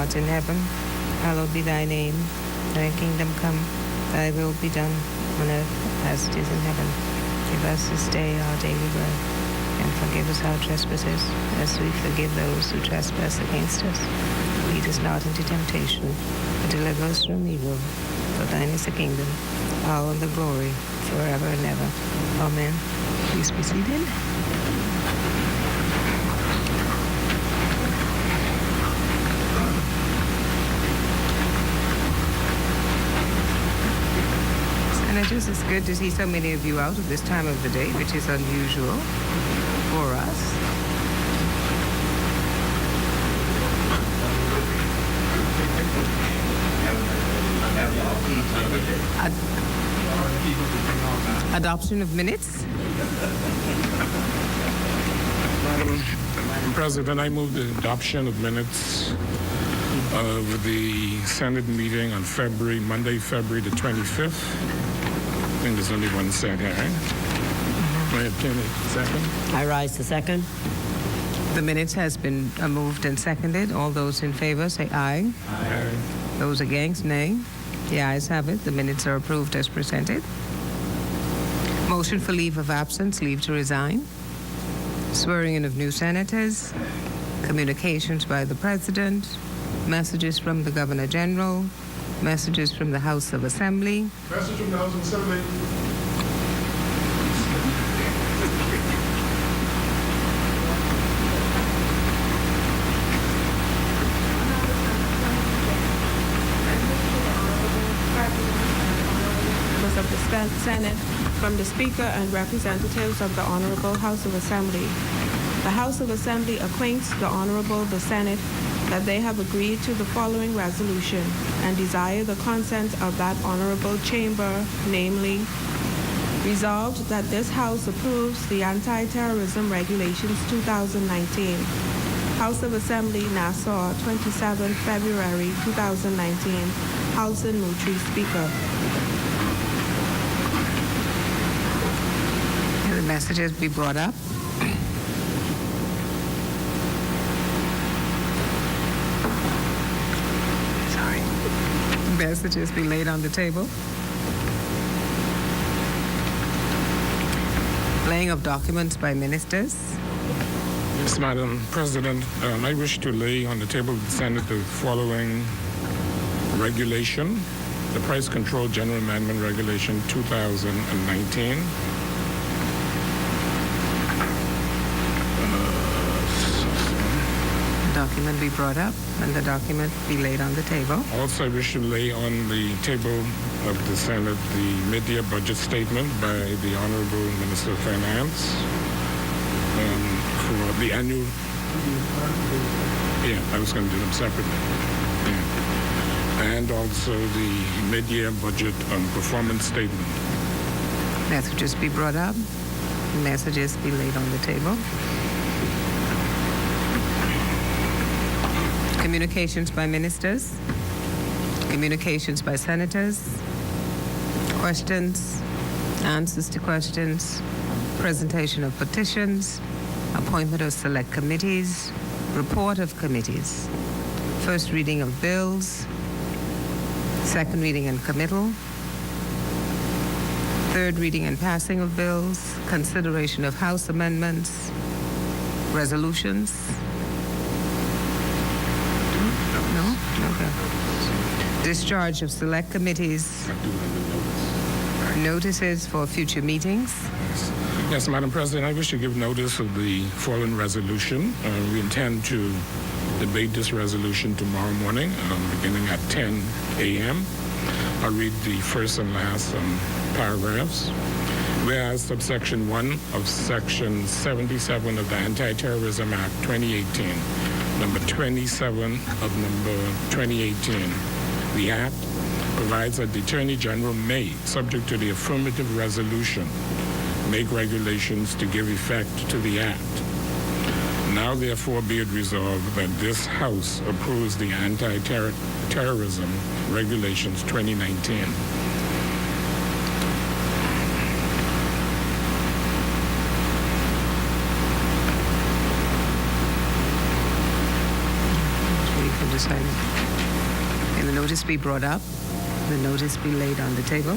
art in heaven, hallowed be thy name. Thy kingdom come, thy will be done on earth as it is in heaven. Give us this day our daily bread, and forgive us our trespasses, as we forgive those who trespass against us. Lead us not into temptation, but deliver us from evil. For thine is the kingdom, power, and the glory, forever and ever. Amen. Please be seated. Senators, it's good to see so many of you out at this time of the day, which is unusual for us. Adoption of minutes. Madam President, I move the adoption of minutes of the Senate meeting on Monday, February the 25th. I think there's only one set here, right? May I obtain a second? I rise to second. The minutes has been moved and seconded. All those in favor say aye. Aye. Those against, nay. The ayes have it. The minutes are approved as presented. Motion for leave of absence, leave to resign. Swearing in of new senators. Communications by the President. Messages from the Governor General. Messages from the House of Assembly. Message from the House of Assembly. Of the Senate, from the Speaker and representatives of the Honorable House of Assembly. The House of Assembly acquaints the Honorable the Senate that they have agreed to the following resolution and desire the consent of that Honorable Chamber, namely, resolved that this House approves the Anti-Terrorism Regulations 2019. House of Assembly, Nassau, 27 February 2019. House and Mutri, Speaker. The messages be brought up. Sorry. Messages be laid on the table. Laying of documents by ministers. Yes, Madam President, I wish to lay on the table of the Senate the following regulation, the Price Control General Amendment Regulation 2019. Document be brought up and the document be laid on the table. Also, I wish to lay on the table of the Senate the mid-year budget statement by the Honorable Minister of Finance for the annual. Yeah, I was going to do them separately. Yeah. And also the mid-year budget performance statement. Messages be brought up. Messages be laid on the table. Communications by ministers, communications by senators, questions, answers to questions, presentation of petitions, appointment of select committees, report of committees, first reading of bills, second reading and committal, third reading and passing of bills, consideration of House amendments, resolutions. No? Okay. Discharge of select committees. Notices for future meetings. Yes, Madam President, I wish to give notice of the following resolution. We intend to debate this resolution tomorrow morning, beginning at 10 a.m. I'll read the first and last paragraphs. Whereas subsection 1 of section 77 of the Anti-Terrorism Act 2018, number 27 of number 2018, the Act provides that the Attorney General may, subject to the affirmative resolution, make regulations to give effect to the Act. Now, therefore, be it resolved that this House approves the Anti-Terrorism Regulations 2019. silent. Can the notice be brought up? The notice be laid on the table.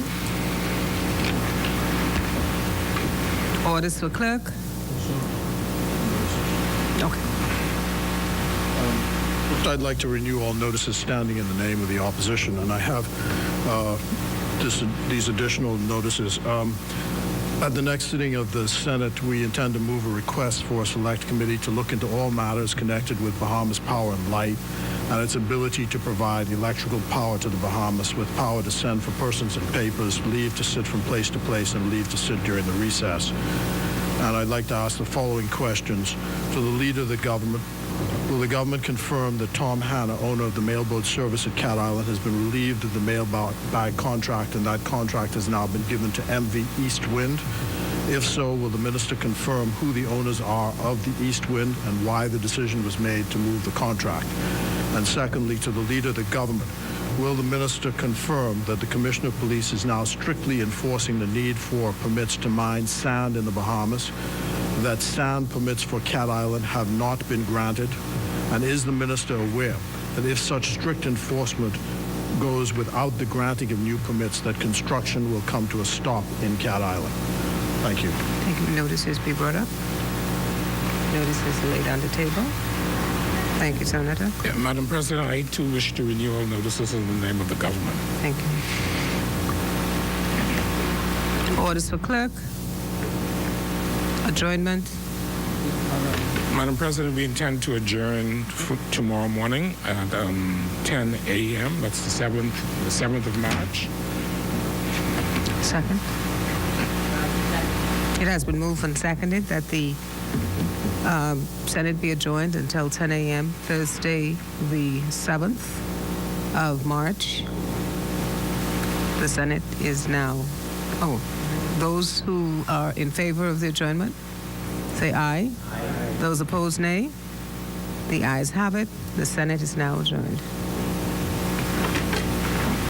Orders for clerk? Okay. I'd like to renew all notices standing in the name of the opposition, and I have these additional notices. At the next sitting of the Senate, we intend to move a request for a select committee to look into all matters connected with Bahamas Power and Light and its ability to provide electrical power to the Bahamas with power to send for persons and papers, leave to sit from place to place, and leave to sit during the recess. And I'd like to ask the following questions. To the Leader of the Government, will the government confirm that Tom Hanna, owner of the mailboat service at Cat Island, has been relieved of the mailbag contract and that contract has now been given to MV East Wind? If so, will the minister confirm who the owners are of the East Wind and why the decision was made to move the contract? And secondly, to the Leader of the Government, will the minister confirm that the Commissioner of Police is now strictly enforcing the need for permits to mine sand in the Bahamas, that sand permits for Cat Island have not been granted, and is the minister aware that if such strict enforcement goes without the granting of new permits, that construction will come to a stop in Cat Island? Thank you. Thank you. Notices be brought up. Notices laid on the table. Thank you, Senator. Yeah, Madam President, I too wish to renew all notices in the name of the government. Thank you. Orders for clerk. Adjournment. Madam President, we intend to adjourn tomorrow morning at 10 a.m. That's the 7th of March. Second. It has been moved and seconded that the Senate be adjourned until 10 a.m. Thursday, the 7th of March. The Senate is now... those who are in favor of the adjournment, say aye. Aye. Those opposed, nay. The ayes have it. The Senate is now adjourned.